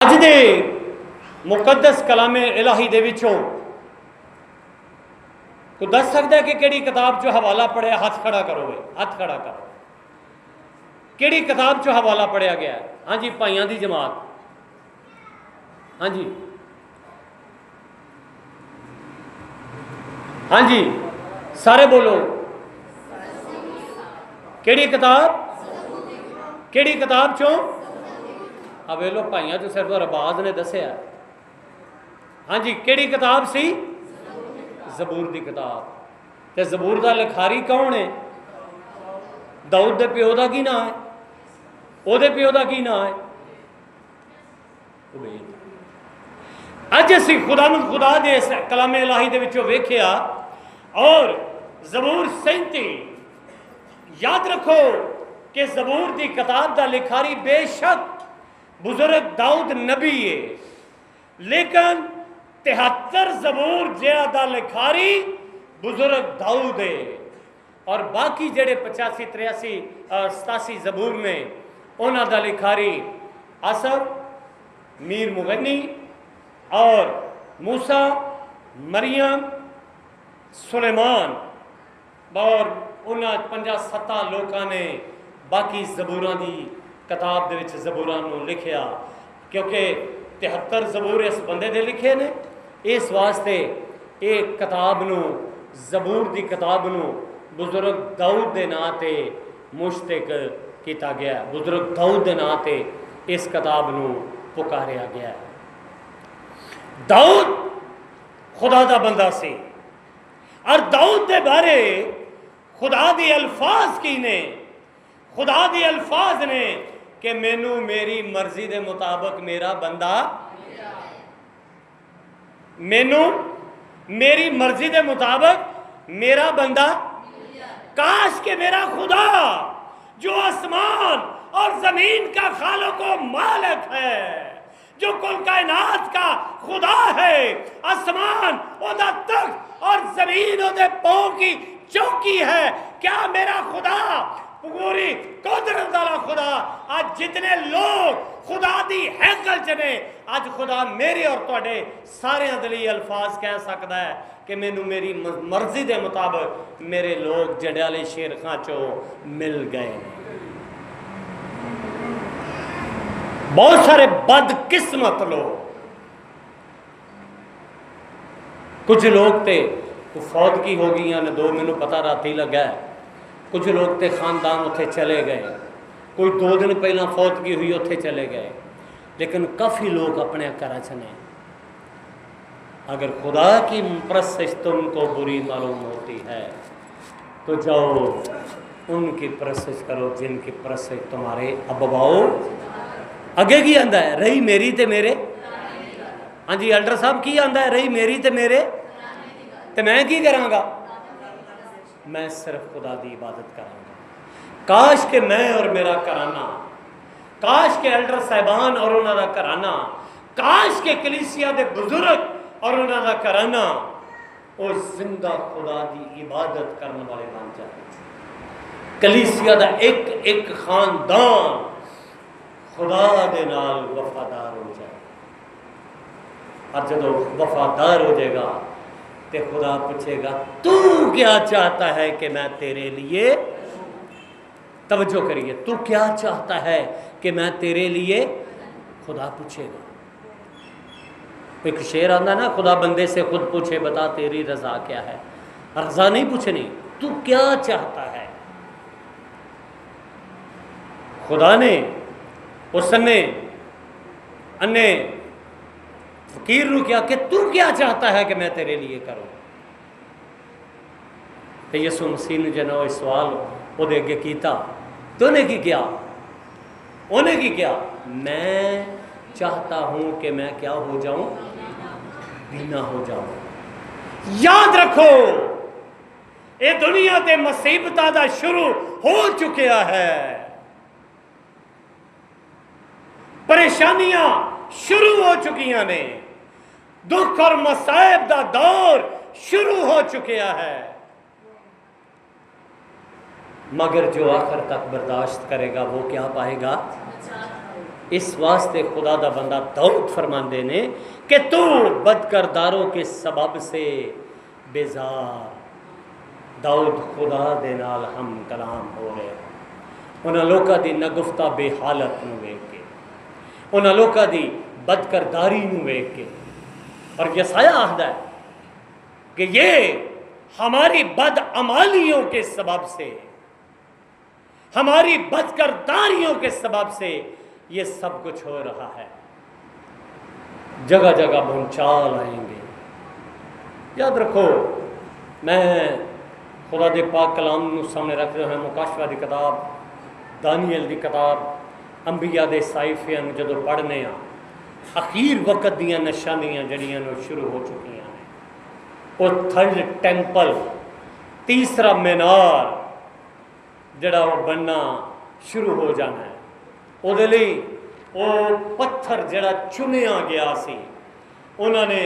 اج دے مقدس کلام الہی دے وچوں کو دس سکتا ہے کہ کیڑی کتاب چو حوالہ پڑھیا؟ ہاتھ کھڑا کرو گے، ہاتھ کھڑا کرو۔ کیڑی کتاب چو حوالہ پڑھیا گیا ہے؟ ہاں جی، بھائیاں دی جماعت، ہاں جی ہاں جی سارے بولو، کیڑی کتاب؟ کیڑی کتاب چوں؟ ویلو بھائیاں جو صرف رباز نے دسیا۔ ہاں جی، کیڑی کتاب سی؟ زبور دی کتاب۔ تے زبور دا لکھاری کون ہے؟ داؤد دے پیو دا کی نام ہے؟ او دے پیو دا کی نام ہے؟ اج اسی خدا دے اس کلام الہی دے وچوں ویکھیا، اور زبور 37 یاد رکھو کہ زبور دی کتاب دا لکھاری بے شک بزرگ داؤد نبی ہے، لیکن 73 زبور جہاں دا لکھاری بزرگ داؤد ہے، اور باقی جڑے 85 83 87 زبور نے انہاں دا لکھاری آصف، میر مغنی اور موسیٰ، مریم، سلیمان، اور انہاں 50-70 لوکاں نے باقی زبوراں دی کتاب دے وچ زبوراں نو لکھیا، کیونکہ 73 زبور اس بندے دے لکھے نے، اس واسطے ایک کتاب نو، زبور دی کتاب نو بزرگ داؤد دے نام تے مشتق کیتا گیا، بزرگ داؤد دے نام تے اس کتاب نو پکاریا گیا۔ داؤد خدا دا بندہ سی، اور داؤد دے بارے خدا دی الفاظ کی نے؟ خدا دی الفاظ نے کہ مینو میری مرضی دے مطابق میرا بندہ، مینو میری مرضی دے مطابق میرا بندہ، کاش کہ میرا خدا جو آسمان اور زمین کا خالق و مالک ہے، جو کل کائنات کا خدا ہے، آسمان او دا تخت اور زمین او دے پاؤں کی چوکی ہے، کیا میرا خدا پوری قدرت والا خدا آج جتنے لوگ خدا دی ہیکل چنے، آج خدا میری اور تواڈے سارے دلی الفاظ کہہ سکتا ہے کہ مینو میری مرضی دے مطابق میرے لوگ جڑیالے شیر خاں چو مل گئے۔ بہت سارے بد قسمت لوگ، کچھ لوگ تے فوتگی ہو گئی ہیں، 2 مینوں پتہ راتی لگا ہے، کچھ لوگ تے خاندان اتھے چلے گئے، کوئی 2 دن پہلا فوتگی ہوئی اتھے چلے گئے، لیکن کافی لوگ اپنے گھر چنے۔ اگر خدا کی پرستش تم کو بری معلوم ہوتی ہے تو جاؤ ان کی پرستش کرو جن کی پرستش تمہارے اباؤ اگے کی آندا ہے، رہی میری تے میرے، ہاں جی ایلڈر صاحب کی آندا ہے، رہی میری تے میرے، تے میں کی کراں گا؟ میں صرف خدا دی عبادت کراں گا۔ کاش کہ میں اور میرا کرانہ، کاش کہ ایلڈر صاحبان اور انہاں دا کرانہ، کاش کہ کلیسیا دے بزرگ اور انہاں دا کرانہ او زندہ خدا دی عبادت کرنے والے بن جائے، کلیسیا دا ایک ایک خاندان خدا دے نال وفادار ہو جائے، اور جدو وفادار ہو جائے گا تے خدا پوچھے گا تو کیا چاہتا ہے کہ میں تیرے لیے، توجہ کریے، تو کیا چاہتا ہے کہ میں تیرے لیے، خدا پوچھے گا۔ ایک شعر آندا نا، خدا بندے سے خود پوچھے بتا تیری رضا کیا ہے، رضا نہیں پوچھنی، تو کیا چاہتا ہے۔ خدا نے اس نے انے فقیر نو کیا کہ تو کیا چاہتا ہے کہ میں تیرے لیے کروں، تو یسوع مسیح نے جناب اس سوال وہ دے کے کیتا، تو نے کی کیا؟ انہیں کی کیا؟ میں چاہتا ہوں کہ میں کیا ہو جاؤں؟ بینا ہو جاؤں۔ یاد رکھو اے دنیا تے مصیبتاں دا شروع ہو چکیا ہے، پریشانیاں شروع ہو چکیاں نے، دکھ اور مصائب دا دور شروع ہو چکیا ہے، مگر جو آخر تک برداشت کرے گا وہ کیا پائے گا؟ اس واسطے خدا دا بندہ داؤد فرماندے نے کہ تو بدکرداروں کے سبب سے بیزار. داؤد خدا دے نال ہم کلام ہو رہے انہاں لوکاں دی نگفتہ بے حالت نو ویکھ کے، انہاں لوکاں دی بدکرداری نو ویکھ کے. اور یسایہ آخدا ہے کہ یہ ہماری بدعمالیوں کے سبب سے، ہماری بدکرداریوں کے سبب سے یہ سب کچھ ہو رہا ہے. جگہ جگہ بھونچال آئیں گے. یاد رکھو، میں خدا دے پاک کلام نو سامنے رکھتے ہوئے مکاشفہ دی کتاب، دانیل دی کتاب، انبیاء دے صحیفیاں جدو پڑھنے ہاں، اخیر وقت دیاں نشانیاں جڑیاں نو شروع ہو چکی ہیں. وہ تھرڈ ٹیمپل، تیسرا مینار جڑا وہ بننا شروع ہو جانا ہے. وہ دے لئی وہ پتھر جڑا چنیا گیا سی، انہوں نے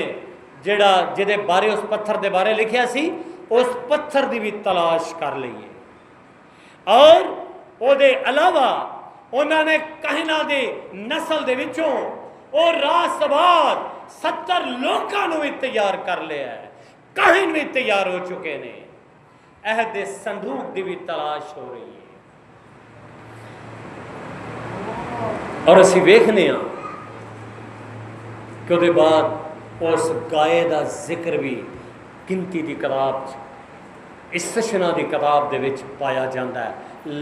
جڑا جدے بارے اس پتھر دے بارے لکھیا سی، اس پتھر دی بھی تلاش کر لئیے. اور وہ دے علاوہ انہوں نے کہنا دے نسل دے وچوں اور راس بعد 70 لوکاں نو بھی تیار کر لیا ہے. کہن بھی تیار ہو چکے نے. عہد صندوق دی بھی تلاش ہو رہی ہے. اور اسی ویکھنے ہاں کہ وہ بعد اس گائے دا ذکر بھی گنتی دی کتاب استشنا دی کتاب دے وچ پایا جاندہ ہے.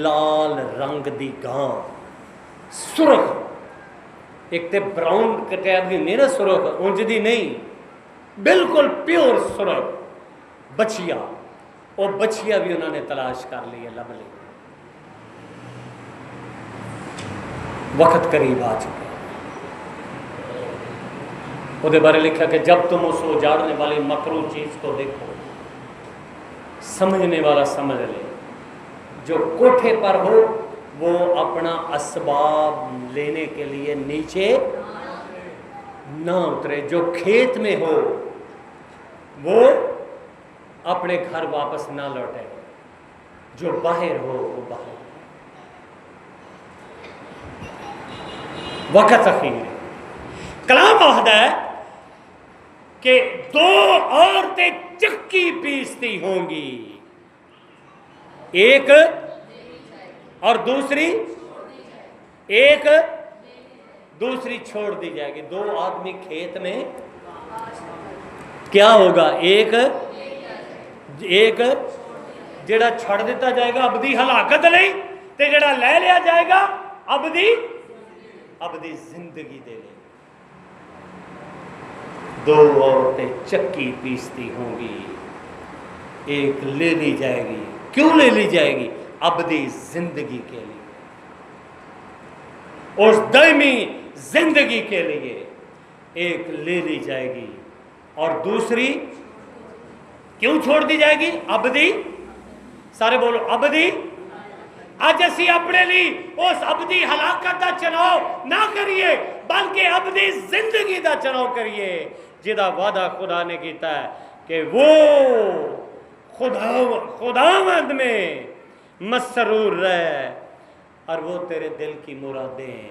لال رنگ دی گاں، سرخ، ایک تے براؤن کٹیب دی نہیں نا سرخ، اونج دی نہیں، بالکل پیور سرخ بچیا. وہ بچیا بھی انہوں نے تلاش کر لی ہے، لب لی. وقت قریب آ چکے. وہ دے بارے لکھا کہ جب تم اس اجاڑنے والی مکروہ چیز کو دیکھو، سمجھنے والا سمجھ لے. جو کوٹھے پر ہو وہ اپنا اسباب لینے کے لیے نیچے نہ اترے. جو کھیت میں ہو وہ اپنے گھر واپس نہ لوٹے. جو باہر ہو وہ باہر. وقت اخیر ہے. کلام آہدہ ہے کہ 2 عورتیں چکی پیستی ہوں گی، ایک اور دوسری چھوڑ دی جائے گی. 2 آدمی کھیت میں کیا ہوگا؟ ایک جڑا چھڑ دیتا جائے گا ابدی ہلاکت لئی، تے جڑا لے لیا جائے گا ابدی زندگی دے لے. 2 عورتیں چکی پیستی ہوں گی، ایک لے لی جائے گی. کیوں لے لی جائے گی؟ ابدی زندگی کے لیے، اس دائمی زندگی کے لیے ایک لے لی جائے گی. اور دوسری کیوں چھوڑ دی جائے گی؟ ابدی. سارے بولو ابدی. آج اسی اپنے لیے اس ابدی ہلاکت دا چناؤ نہ کریے، بلکہ ابدی زندگی دا چناؤ کریے، جدا وعدہ خدا نے کیتا ہے کہ وہ خداوند میں مسرور رہ اور وہ تیرے دل کی مرادیں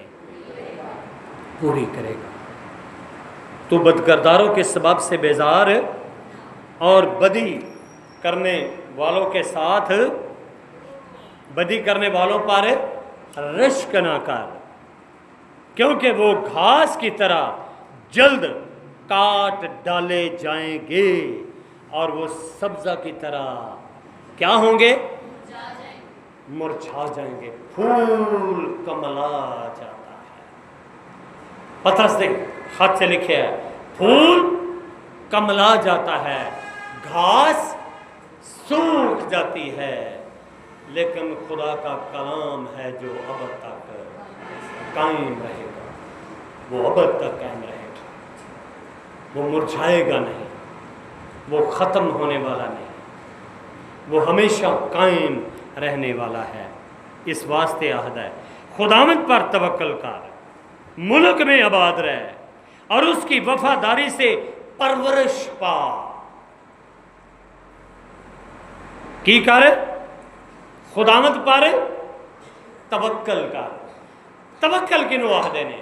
پوری کرے گا. تو بدکرداروں کے سبب سے بیزار اور بدی کرنے والوں کے ساتھ، بدی کرنے والوں پر رشک نہ کر، کیونکہ وہ گھاس کی طرح جلد کاٹ ڈالے جائیں گے اور وہ سبزہ کی طرح کیا ہوں گے؟ مرجھا جائیں گے. پھول کملا جاتا ہے. پترس نے خط سے لکھے ہے، پھول کملا جاتا ہے، گھاس سوکھ جاتی ہے، لیکن خدا کا کلام ہے جو اب تک قائم رہے گا. وہ اب تک قائم رہے گا، وہ مرجھائے گا نہیں، وہ ختم ہونے والا نہیں، وہ ہمیشہ قائم رہنے والا ہے. اس واسطے عہد ہے خداوند پر توکل کر، ملک میں آباد رہ اور اس کی وفاداری سے پرورش پا. کی کر؟ خداوند پر توکل کر. توکل کنو عہدے نے؟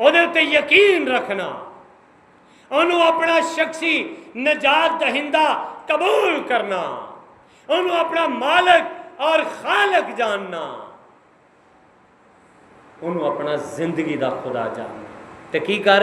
ਉਹਦੇ ਉੱਤੇ ਯਕੀਨ ਰੱਖਣਾ, ਉਹਨੂੰ ਆਪਣਾ ਸ਼ਖਸੀ ਨਜਾਤ ਦਹਿੰਦਾ ਕਬੂਲ ਕਰਨਾ, ਉਹਨੂੰ ਆਪਣਾ ਮਾਲਕ ਔਰ ਖਾਲਕ ਜਾਣਨਾ, ਉਹਨੂੰ ਆਪਣਾ ਜ਼ਿੰਦਗੀ ਦਾ ਖੁਦਾ ਜਾਣਨਾ। ਤੇ ਕੀ ਕਰ,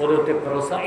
ਉਹਦੇ ਉੱਤੇ ਭਰੋਸਾ।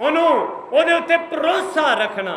ਉਹਨੂੰ ਉਹਦੇ ਉੱਤੇ ਭਰੋਸਾ ਰੱਖਣਾ।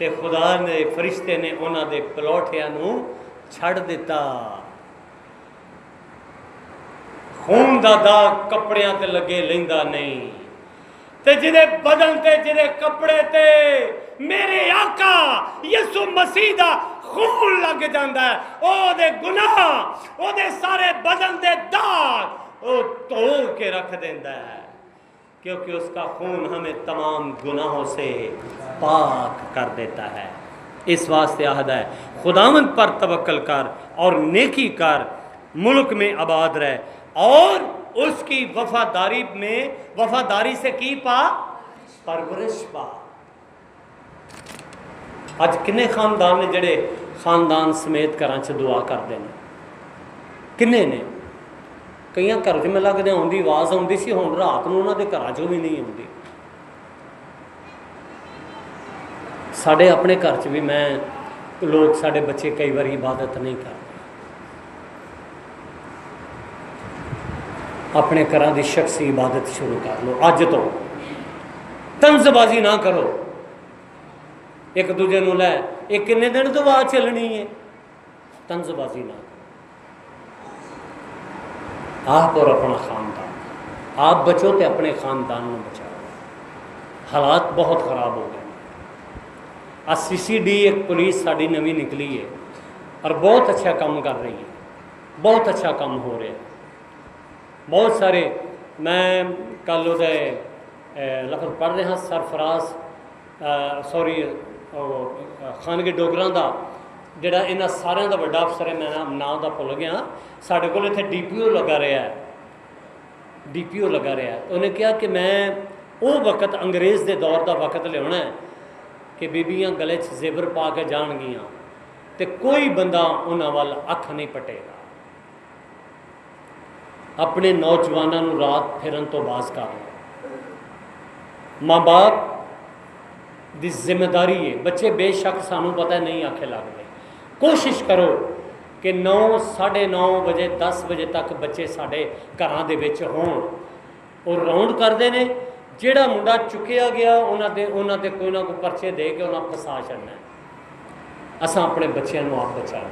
تے خدا نے فرشتے نے انہاں دے پلوٹھیاں نو چھڑ دیتا. خون دا داغ کپڑیاں تے لگے لیندا نہیں، تے جدے بدن تے جدے کپڑے تے میرے آقا یسوع مسیح دا خون لگ جاندا ہے، او دے گناہ، او دے سارے بدن دے داغ او توڑ کے رکھ دیندا ہے، کیونکہ اس کا خون ہمیں تمام گناہوں سے پاک کر دیتا ہے. اس واسطے عہد ہے خداوند پر توکل کر اور نیکی کر، ملک میں آباد رہ، اور اس کی وفاداری سے کی پا؟ پرورش پا. اج کنے خاندان نے جڑے خاندان سمیت گھراں چ دعا کرتے ہیں؟ کنے نے؟ کئی گھر چ میں لگتا آدھی آواز آتی سی، ہوں رات کو انہوں کے گھر چ بھی نہیں آتی. سارے اپنے گھر چ بھی میں لوگ سارے بچے کئی بار عبادت نہیں کرتے. اپنے گھراں دی شخصی عبادت شروع کر لو. اج تو طنز بازی نہ کرو ایک دوجے نو لے یہ کنے دن دعا چلنی ہے، طنز بازی نہ کرو. آپ اور اپنا خاندان آپ بچو تے اپنے خاندان میں بچاؤ. حالات بہت خراب ہو گئے. CCD ایک پولیس ساری نوی نکلی ہے اور بہت اچھا کام کر رہی ہے، بہت اچھا کام ہو رہا ہے. بہت سارے میں کل وہ لفظ پڑھ رہا سرفراز خانگی ڈوگراں دا جڑا یہاں سارے کا بڑا افسر ہے، میں نام دا بھول گیا. سارے کو اتنے DPO لگا رہا ہے، DPO لگا رہا ہے. انہیں کہا کہ میں وہ وقت انگریز دے دور دا وقت لیا ہے کہ بیبیاں گلے چ زیور پا کے جان گیاں تے کوئی بندہ انہاں وال اکھ نہیں پٹے گا. اپنے نوجوانوں رات پھرن تو باز کر لو. ماں باپ دی ذمہ داری ہے. بچے بے شک سانوں پتہ نہیں آکھے لگتے. کوشش کرو کہ 9 ساڑھے 9 بجے 10 بجے تک بچے ساڑھے گھراں دے وچ ہون اور راؤنڈ کرتے ہیں. جیڑا منڈا چکیا گیا انہاں دے کوئی نہ کوئی پرچے دے کے انہاں پھسا چھڈنا ہے. اساں اپنے بچیاں نو آپ بچانا.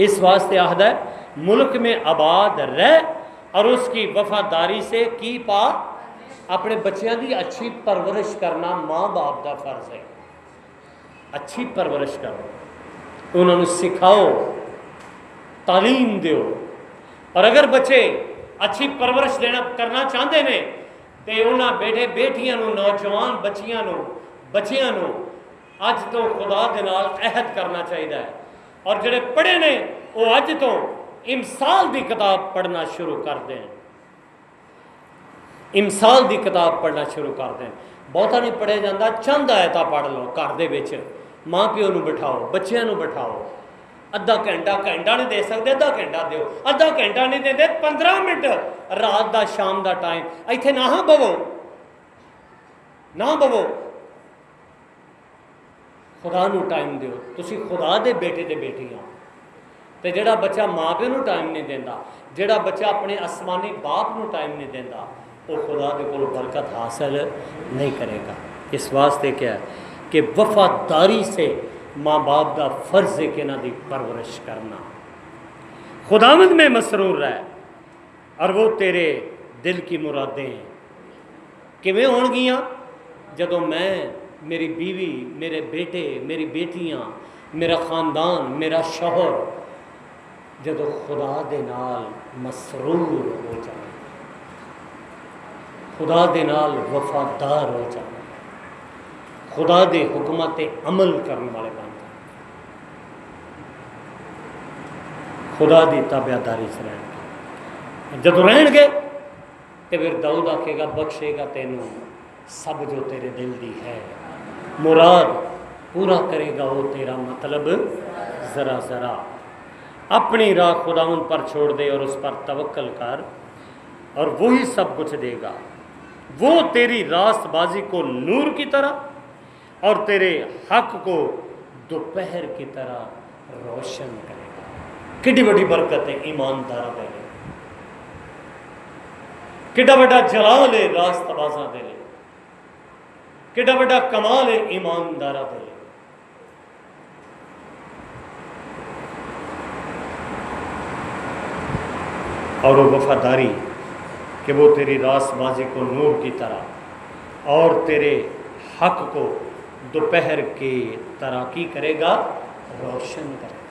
اس واسطے عہد ہے ملک میں آباد رہ اور اس کی وفاداری سے کی پا. اپنے بچیاں دی اچھی پرورش کرنا ماں باپ دا فرض ہے. اچھی پرورش کرو، انہوں نے سکھاؤ، تعلیم دیو. اور اگر بچے اچھی پرورش کرنا چاہتے ہیں تو انہاں بیٹے بیٹیاں نو، نوجوان بچیاں نو اج تو خدا دے نال عہد کرنا چاہیے. اور جڑے پڑھے نے وہ اج تو امثال دی کتاب پڑھنا شروع کر دیں. امثال دی کتاب پڑھنا شروع کر دیں. بہتا نہیں پڑھے جاتا، چند آیتاں پڑھ لو گھر دے وچ. ماں پیو نو بٹھاؤ، بچیاں نو بٹھاؤ. ادھا گھنٹہ نہیں دے سکتے، ادھا گھنٹہ دیو. ادھا گھنٹہ نہیں دے 15 منٹ رات دا شام دا ٹائم ایتھے نہ بوو. خدا نو ٹائم دیو. تسی خدا دے بیٹے دے بیٹی ہو. تے جڑا بچہ ماں پیو نو ٹائم نہیں دیندا، جڑا بچہ اپنے آسمانی باپ نو ٹائم نہیں دیندا، وہ خدا دے کول برکت حاصل نہیں کرے گا. اس واسطے کیا ہے کہ وفاداری سے ماں باپ دا فرض ہے کہ انہاں دی پرورش کرنا. خداوند میں مسرور رہ اور وہ تیرے دل کی مرادیں کیویں ہون گیاں جدوں میں، میری بیوی، میرے بیٹے، میری بیٹیاں، میرا خاندان، میرا شوہر جدوں خدا دے نال مسرور ہو جائے، خدا دے نال وفادار ہو جائے، خدا دے حکمت عمل کرنے والے بن جائے، خدا دی تابعداری سے رہن گے. جدوں رہن گے تو پھر داؤد آکھے گا بخشے گا تینوں سب جو تیرے دل دی ہے. مراد پورا کرے گا وہ تیرا مطلب ذرا ذرا. اپنی راہ خداوند پر چھوڑ دے اور اس پر توکل کر اور وہی سب کچھ دے گا. وہ تیری راست بازی کو نور کی طرح اور تیرے حق کو دوپہر کی طرح روشن کرے گا. کتنی بڑی برکت ہے ایماندار دے لے، کتنا بڑا جلال ہے راست بازاں دے لے، کتنا بڑا کمال ہے ایماندار دے لے. اور وہ وفاداری کہ وہ تیری راست بازی کو نور کی طرح اور تیرے حق کو دوپہر کی طرح کی کرے گا، روشن کرے گا۔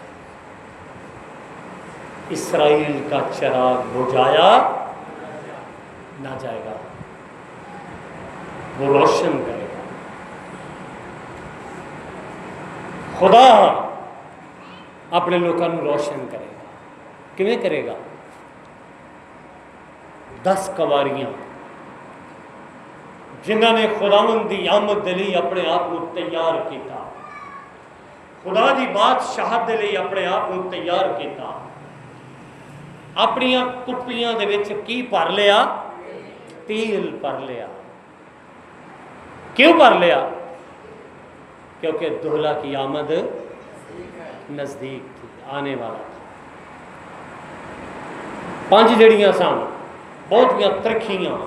اسرائیل کا چراغ بجھایا نہ جائے گا، وہ روشن کرے گا۔ خدا اپنے لوگوں کو روشن کرے گا۔ کیویں کرے گا؟ 10 کواریاں جنہوں نے خداوند دی آمد دے لئی اپنے آپ کو تیار کیتا، خدا دی بادشاہت دے لئی اپنے آپ کو تیار کیتا، اپنی کپیاں دے وچ کی بھر لیا؟ تیل بھر لیا۔ کیوں بھر لیا؟ کیونکہ دولہا کی آمد نزدیک تھی، آنے والا تھا۔ 5 جڑیاں سن، بہت ترکھیاں،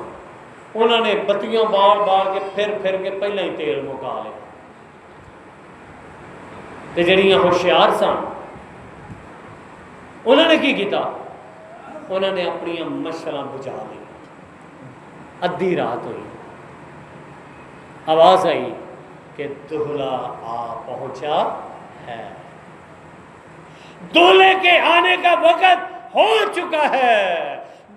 انہوں نے بتیاں بال بال کے پھر کے پہلے ہی تیل مکا لیا۔ تے جڑیاں ہوشیار سن انہوں نے کی کیتا؟ انہوں نے اپنی مشعلاں بجھا لی۔ ادھی رات ہوئی، آواز آئی کہ دولہا آ پہنچا ہے، دولہے کے آنے کا وقت ہو چکا ہے،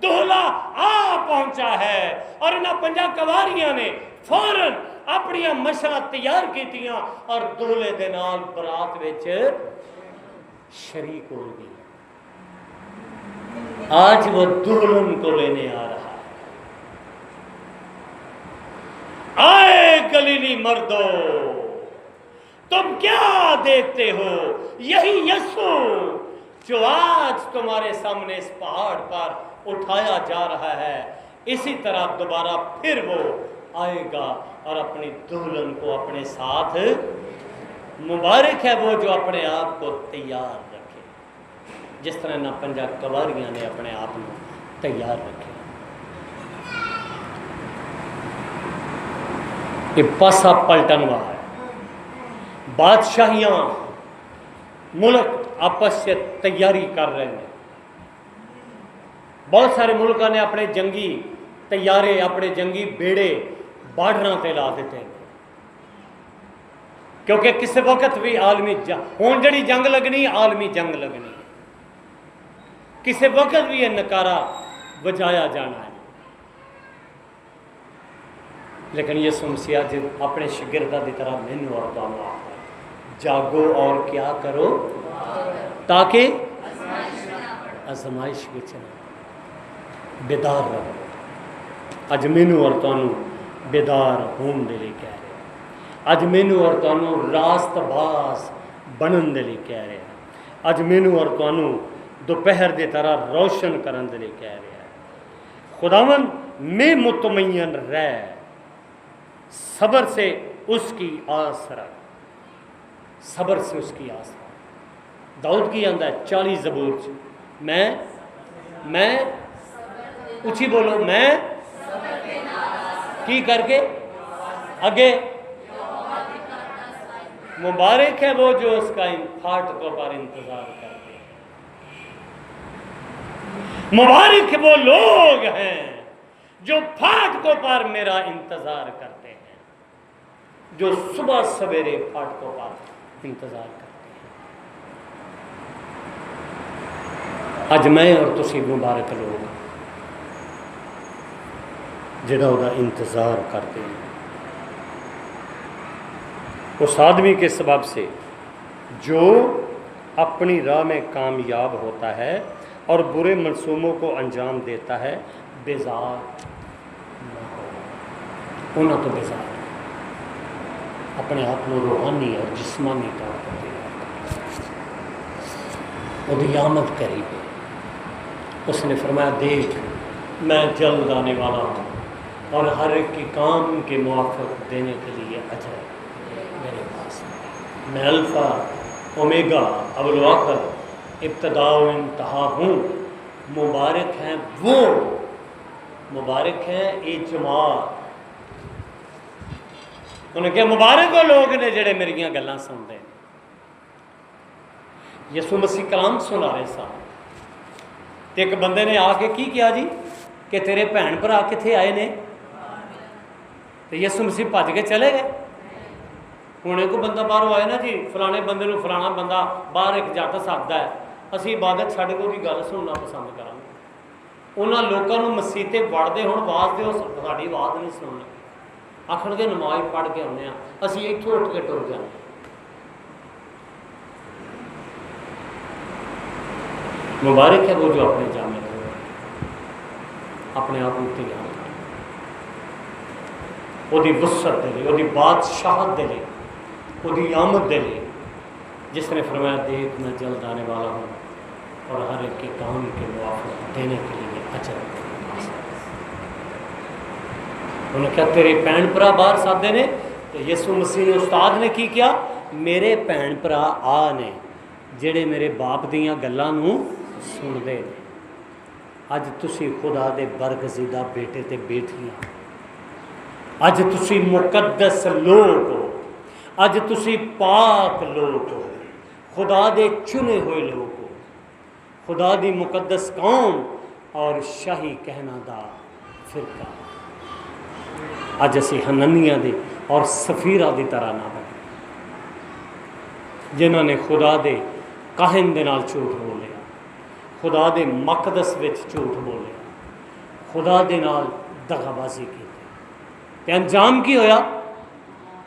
دولہا آ پہنچا ہے۔ اور انہاں 5 کواریاں نے فوراً اپنی مشعلاں تیار کیتیاں اور دولہے دے نال برات وچ شریک ہو گئی۔ آج وہ دلہن کو لینے آ رہا ہے۔ آئے گلیلی مردو، تم کیا دیکھتے ہو؟ یہی یسوع جو آج تمہارے سامنے اس پہاڑ پر اٹھایا جا رہا ہے، اسی طرح دوبارہ پھر وہ آئے گا اور اپنی دلہن کو اپنے ساتھ۔ مبارک ہے وہ جو اپنے آپ کو تیار رکھے، جس طرح نہ 5 کواریاں نے اپنے آپ کو تیار رکھے۔ یہ پاسا پلٹن ہوا ہے۔ بادشاہیاں، ملک آپس سے تیاری کر رہے ہیں۔ بہت سارے ملکوں نے اپنے جنگی تیارے، اپنے جنگی بیڑے بارڈراں تے لا دیتے ہیں، کیونکہ کسی وقت بھی عالمی ہون جڑی جنگ لگنی، عالمی جنگ لگنی، کسی وقت بھی یہ نکارہ بجایا جانا ہے۔ لیکن یسوع مسیح جب اپنے شاگرداں دی طرح مینوں اور تانوں آکھدا ہے، جاگو اور کیا کرو تاکہ آزمائش وچ نہ بیدار رہو۔ اج مینوں اور تانوں بیدار ہون دے لئی کہہ رہے ہیں، اج مینوں اور تانوں راست باز بنن دے لئی کہہ رہے ہیں، اج مینوں اور تانوں دوپہر دی طرح روشن کرن دے لئی کہہ رہے ہیں۔ خداوند میں مطمئن رہ، صبر سے اس کی آس رکھ، صبر سے اس کی آس رکھ۔ داؤد کی آندا ہے 40 زبور میں اچھی بولو، میں کی کر کے آگے مبارک ہے وہ جو اس کا پھاٹکوں پر انتظار کرتے ہیں۔ مبارک وہ لوگ ہیں جو پھاٹکوں پر میرا انتظار کرتے ہیں، جو صبح سویرے پھاٹکوں پر انتظار کرتے ہیں۔ اج میں اور تسی مبارک لوگ جڑا وہ انتظار کرتے ہیں۔ اس آدمی کے سبب سے جو اپنی راہ میں کامیاب ہوتا ہے اور برے منصوبوں کو انجام دیتا ہے، بیزار نہ ہو۔ انہوں تو بیزار اپنے آپ کو روحانی اور جسمانی طور پر وہ آمد قریب ہے۔ اس نے فرمایا دیکھ میں جلد آنے والا ہوں اور ہر ایک کی کام کے موافق دینے کے لیے اجر میرے پاس ہے۔ میں الفا اومیگا اول و آخر ابتدا و انتہا ہوں۔ مبارک ہیں وہ، مبارک ہیں یہ جماعت۔ انہیں کہا مبارک وہ لوگ نے جڑے میری گلاں سنتے ہیں۔ یسوع مسیح کلام سنا رہے سن، تو ایک بندے نے آ کے کی کیا جی کہ تیرے بھن بھرا کتنے آئے نے؟ تو یسو مسیح بھج کے چلے گئے؟ ہوں ایک بندہ باہر آئے نا جی فلانے بندے نو فلانا بندہ باہر ایک جٹ سدتا ہے، اسی عبادت چھڈ کے وہی گل سننا پسند کریں گے۔ انہوں لوگوں مسیطے وڑتے ہوں آواز دے ساری آواز نہیں سننے، آخر گے نماز پڑھ کے آنے اسی اتوں اٹھ کے ٹر جانے۔ مبارک ہے وہ جو اپنے جامع ہوئے اپنے آپ کو تیار کر وہ وسعت دے لے، وہ بادشاہت دے لے، وہ آمد دے لے، جس نے فرمایا دیکھ میں جلد آنے والا ہوں اور ہر ایک کے کام کے موافق دینے کے لیے اجر۔ انہوں نے کہا تیرے بھن بھرا باہر سادے نے، تو یسوع مسیح نے استاد نے کی کیا؟ میرے بھن بھرا آ نے جڑے میرے باپ دیاں گلاں نو سنتے ہیں۔ اج تسی خدا دے برگزیدہ بیٹے تے بیٹیاں، اج تسی مقدس لوگ ہو، اج تسی پاک لوگ ہو، خدا دے چنے ہوئے لوگ ہو، خدا دی مقدس قوم اور شاہی کہنا دا فرقہ۔ اج اسی حنانیہ دی اور سفیرہ دی طرح نہ بنے جنہوں نے خدا دے کاہن دے نال جھوٹ بولے، خدا دے مقدس وچ جھوٹ بولے، خدا دے نال دغا بازی کی۔ تے انجام کی ہویا؟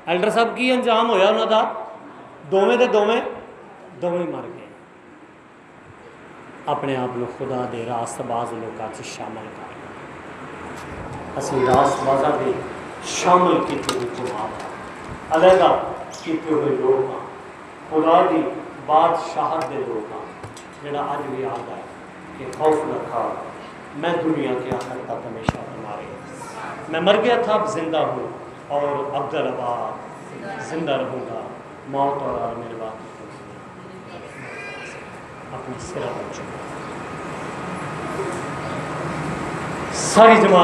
ایلڈر صاحب کی انجام ہویا انہوں دا؟ دوویں دے دوویں مر گئے۔ اپنے آپ کو خدا دے راست باز لوگوں سے شامل کر، اسی راست بازاں دے شامل کیتے ہوئے جماعت علیحدہ کیتے ہوئے لوگ ہاں، خدا دی بادشاہت دے لوگ ہاں، جڑا اج بھی یاد ہے کہ خوف رکھا میں دنیا کے آخر تک ہمیشہ تمہارے، میں مر گیا تھا اب زندہ ہوں اور عبدالآباد زندہ رہوں گا، موت اور میرے بعد اپنے سرا پر چکا۔ ساری جماعت